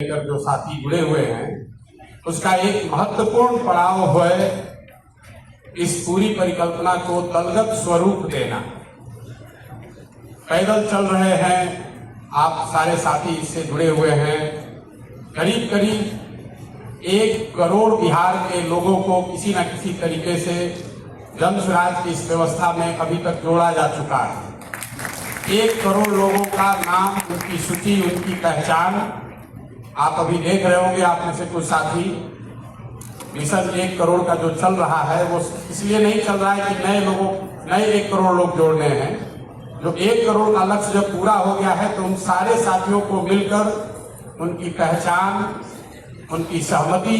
लेकर जो साथी जुड़े हुए हैं उसका एक महत्वपूर्ण पड़ाव है इस पूरी परिकल्पना को दलगत स्वरूप देना। पैदल चल रहे हैं, आप सारे साथी इससे जुड़े हुए हैं। करीब करीब 1 करोड़ बिहार के लोगों को किसी न किसी तरीके से जन स्वराज की इस व्यवस्था में अभी तक जोड़ा जा चुका है। 1 करोड़ लोगों का नाम, उनकी सूची, उनकी पहचान आप अभी देख रहे होंगे। आप में से कुछ साथी मिशन 1 करोड़ का जो चल रहा है वो इसलिए नहीं चल रहा है कि नए 1 करोड़ लोग जोड़ने हैं। जो 1 करोड़ का लक्ष्य जब पूरा हो गया है तो उन सारे साथियों को मिलकर उनकी पहचान, उनकी सहमति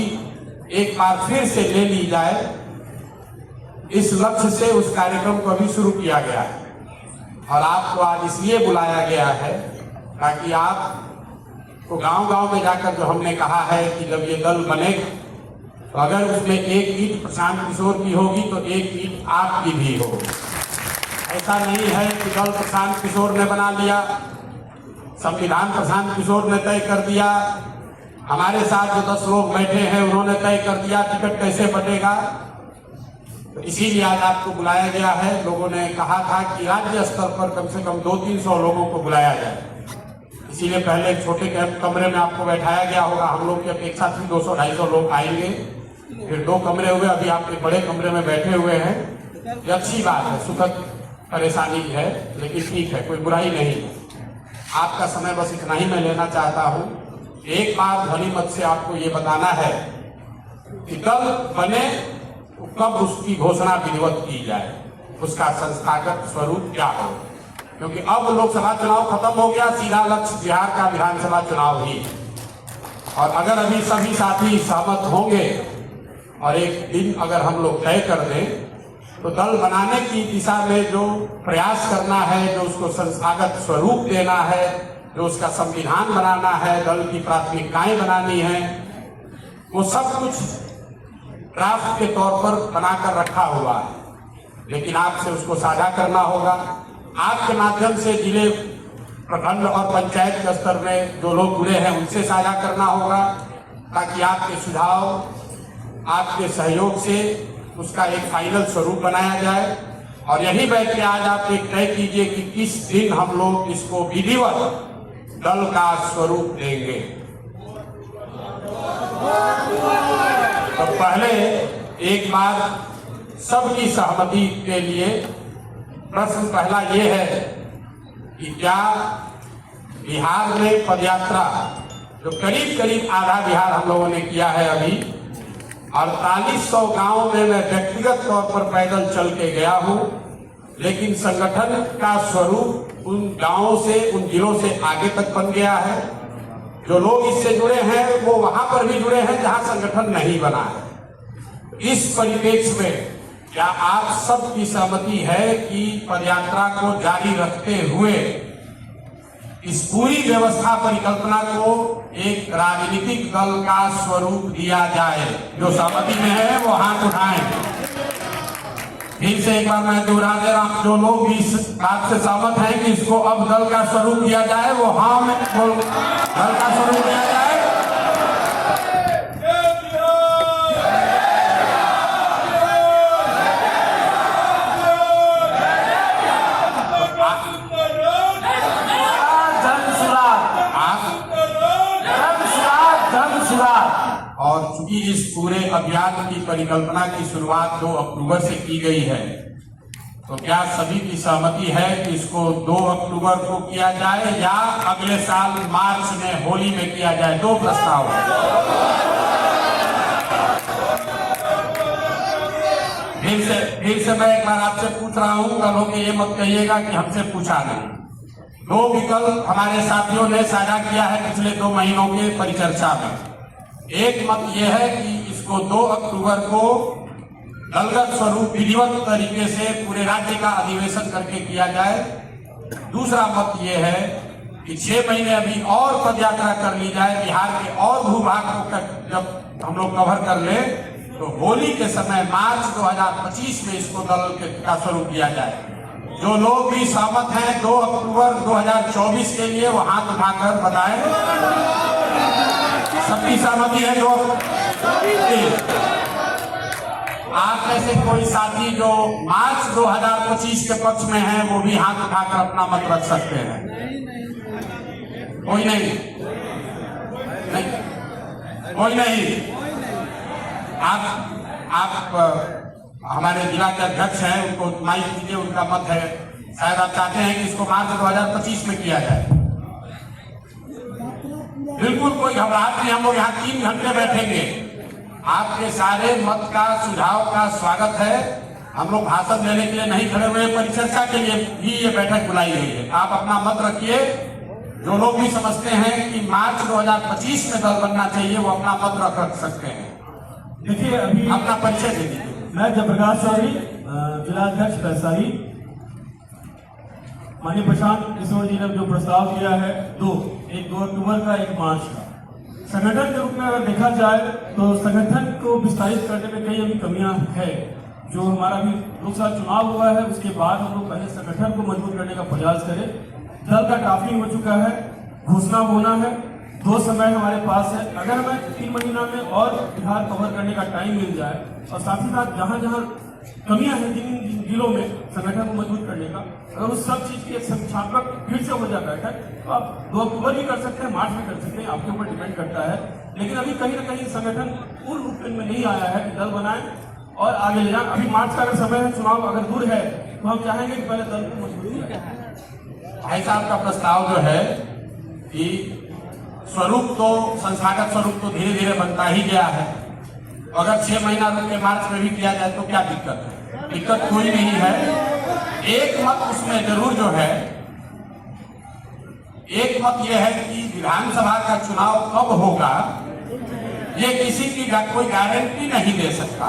एक बार फिर से ले ली जाए, इस लक्ष्य से उस कार्यक्रम को अभी शुरू किया गया है। और आपको आज इसलिए बुलाया गया है ताकि आप तो गांव-गांव में जाकर जो हमने कहा है कि जब ये दल बनेगा तो अगर उसमें 1 ईंट प्रशांत किशोर की होगी तो 1 ईंट आपकी भी हो। ऐसा नहीं है कि दल प्रशांत किशोर ने बना लिया, संविधान प्रशांत किशोर ने तय कर दिया, हमारे साथ जो 10 लोग बैठे हैं उन्होंने तय कर दिया टिकट कैसे बटेगा। तो इसीलिए आज आपको बुलाया गया है। लोगों ने कहा था कि राज्य स्तर पर कम से कम 200-300 लोगों को बुलाया जाए, इसीलिए पहले एक छोटे कमरे में आपको बैठाया गया होगा। हम लोग की अपेक्षा थी 200-250 लोग आएंगे, फिर 2 कमरे हुए, अभी आप एक बड़े कमरे में बैठे हुए हैं। ये अच्छी बात है, सुखद परेशानी है, लेकिन ठीक है, कोई बुराई नहीं है। आपका समय बस इतना ही मैं लेना चाहता हूँ। एक बार ध्वनि मत से आपको ये बताना है कि दल बने तो कब उसकी घोषणा विधिवत की जाए, उसका संस्थागत स्वरूप क्या हो, क्योंकि अब लोकसभा चुनाव खत्म हो गया, सीधा लक्ष्य बिहार का विधानसभा चुनाव ही। और अगर अभी सभी साथी सहमत होंगे और एक दिन अगर हम लोग तय कर दें तो दल बनाने की दिशा में जो प्रयास करना है, जो उसको संस्थागत स्वरूप देना है, जो उसका संविधान बनाना है, दल की प्राथमिकताएं बनानी है, वो सब कुछ ड्राफ्ट के तौर पर बनाकर रखा हुआ है। लेकिन आपसे उसको साझा करना होगा। आपके माध्यम से जिले, प्रखंड और पंचायत के स्तर में जो लोग जुड़े हैं उनसे साझा करना होगा, ताकि आपके सुझाव, आपके सहयोग से उसका एक फाइनल स्वरूप बनाया जाए। और यही बैठ के आज आप एक तय कीजिए कि किस दिन हम लोग इसको विधिवत दल का स्वरूप देंगे। तो पहले एक बार सबकी सहमति के लिए प्रश्न पहला ये है कि क्या बिहार में पदयात्रा, जो करीब करीब आधा बिहार हम लोगों ने किया है अभी, 4800 गांव में मैं व्यक्तिगत तौर पर पैदल चल के गया हूं, लेकिन संगठन का स्वरूप उन गांवों से, उन जिलों से आगे तक बन गया है। जो लोग इससे जुड़े हैं वो वहां पर भी जुड़े हैं जहां संगठन नहीं बना है। इस परिप्रेक्ष्य में क्या आप सबकी सहमति है कि पदयात्रा को जारी रखते हुए इस पूरी व्यवस्था परिकल्पना को एक राजनीतिक दल का स्वरूप दिया जाए? जो सहमति में है वो हाथ उठाएं। फिर से एक बार मैं दोहरा दे रहा हूं, जो लोग भी इस बात से सहमत हैं कि इसको अब दल का स्वरूप दिया जाए, वो हाँ में दल का स्वरूप दिया जाए। और चूंकि इस पूरे अभियान की परिकल्पना की शुरुआत 2 अक्टूबर से की गई है, तो क्या सभी की सहमति है कि इसको 2 अक्टूबर को किया जाए या अगले साल मार्च में होली में किया जाए? 2 प्रस्ताव है। फिर से मैं एक बार आपसे पूछ रहा हूं, कल होके ये मत कहिएगा कि हमसे पूछा नहीं। 2 विकल्प हमारे साथियों ने साझा किया है पिछले 2 महीनों के परिचर्चा में। एक मत यह है कि इसको 2 अक्टूबर को दलगत स्वरूप विधिवत तरीके से पूरे राज्य का अधिवेशन करके किया जाए। दूसरा मत यह है कि 6 महीने अभी और पदयात्रा कर ली जाए, बिहार के और भूभाग को जब हम लोग कवर कर ले तो होली के समय मार्च 2025 में इसको दल का स्वरूप दिया जाए। जो लोग भी सहमत हैं 2 अक्टूबर 2024 के लिए वो हाथ उठाकर बताएं। सहमति है जो आप में से कोई साथी जो मार्च 2025 के पक्ष में है वो भी हाथ उठाकर अपना मत रख सकते हैं। कोई नहीं, कोई नहीं। आप हमारे जिला के अध्यक्ष हैं, उनको माइक दीजिए, उनका मत है। शायद आप चाहते हैं कि इसको मार्च 2025 में किया जाए। बिल्कुल कोई घबराहट नहीं, हम लोग यहाँ 3 घंटे बैठेंगे। आपके सारे मत का सुझाव का स्वागत है। हम लोग भाषण देने के लिए नहीं खड़े हुए, परिचर्चा के लिए भी ये बैठक बुलाई गई है। आप अपना मत रखिए। जो लोग भी समझते हैं कि मार्च 2025 में दल बनना चाहिए वो अपना मत रख सकते हैं। देखिए, अभी अपना परिचय दे दीजिए। मैं जयप्रकाश चौधरी, जिला अध्यक्ष वैशाली। माननीय प्रशांत किशोर जी ने जो प्रस्ताव दिया है, एक 2 अक्टूबर का, एक मार्च का, संगठन के रूप में अगर देखा जाए तो संगठन को विस्तारित करने में कई अभी कमियां है। जो हमारा भी लोकसभा चुनाव हुआ है उसके बाद हम लोग पहले संगठन को मजबूत करने का प्रयास करें। दल का काफी हो चुका है, घोषणा होना है, 2 समय हमारे पास है। अगर हमें 3 महीना में और बिहार कवर करने का टाइम मिल जाए और साथ ही साथ जहां जहां कमियां हैं जिन जिलों में संगठन को मजबूत करने का, अगर उस सब चीज की एक संख्यात्मक फिर से हो जाता है तो आप 2 अक्टूबर भी कर सकते हैं, मार्च भी कर सकते हैं, आपके ऊपर डिपेंड करता है। लेकिन अभी कहीं ना कहीं संगठन पूर्ण रूप में नहीं आया है कि दल बनाए और आगे ले जाए। अभी मार्च का अगर समय है, चुनाव अगर दूर है, तो हम चाहेंगे कि पहले दल को मजबूत किया जाए। भाई साहब का प्रस्ताव जो है कि स्वरूप तो संस्थागत स्वरूप तो धीरे धीरे बनता ही गया है। अगर 6 महीना रुक के मार्च में भी किया जाए तो क्या दिक्कत है? दिक्कत कोई नहीं है। एक मत उसमें जरूर जो है, एक मत यह है कि विधानसभा का चुनाव कब होगा ये किसी की कोई गारंटी नहीं दे सकता।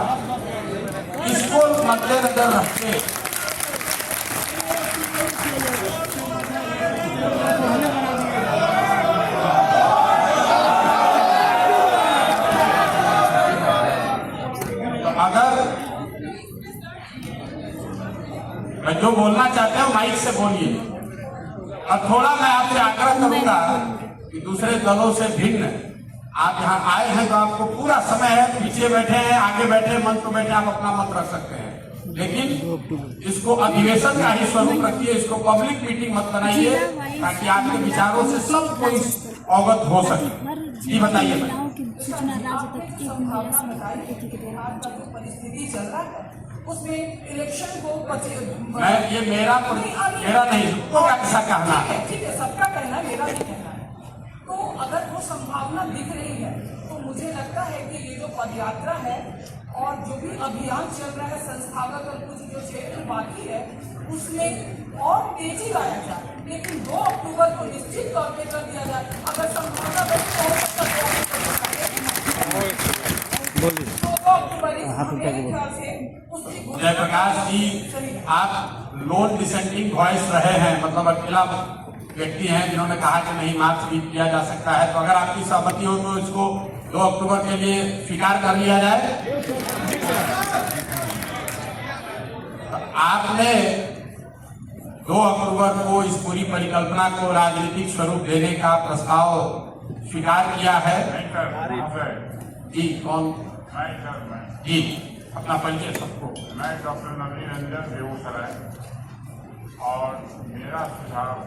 इसको मद्देनजर रखते जो बोलना चाहते हो माइक से बोलिए। और थोड़ा मैं आपसे आग्रह करूंगा कि दूसरे दलों से भिन्न आप यहाँ आए हैं तो आपको पूरा समय है, पीछे बैठे हैं, आगे बैठे, मंच पर बैठे, आप अपना मत रख सकते हैं। लेकिन इसको अधिवेशन का ही स्वरूप रखिए, इसको पब्लिक मीटिंग मत बनाइए ताकि आपके विचारों से सब कोई अवगत हो सके। जी बताइए। उसमें इलेक्शन को मैं ये मेरा नहीं, तो कैसा कहना है? ठीक है, सबका कहना, मेरा भी कहना है। तो अगर वो संभावना दिख रही है तो मुझे लगता है कि ये जो पदयात्रा है और जो भी अभियान चल रहा है संस्थागत और कुछ जो क्षेत्र बाकी है उसमें और तेजी लाया जाए। लेकिन 2 अक्टूबर को निश्चित तौर पर कर दिया जाए। अगर संभावना बनी तो हो सकता है जयप्रकाश जी, आप लोन डिसेंडिंग वॉइस रहे हैं, मतलब अकेला व्यक्ति हैं जिन्होंने कहा कि नहीं मार्च भी किया जा सकता है। तो अगर आपकी सहमति हो तो इसको 2 अक्टूबर के लिए स्वीकार कर लिया जाए। आपने 2 अक्टूबर को इस पूरी परिकल्पना को राजनीतिक स्वरूप देने का प्रस्ताव स्वीकार किया है। जी कौन? जी अपना परिचय सबको। मैं डॉक्टर नवीन रंजन, बेगूसराय। और मेरा सुझाव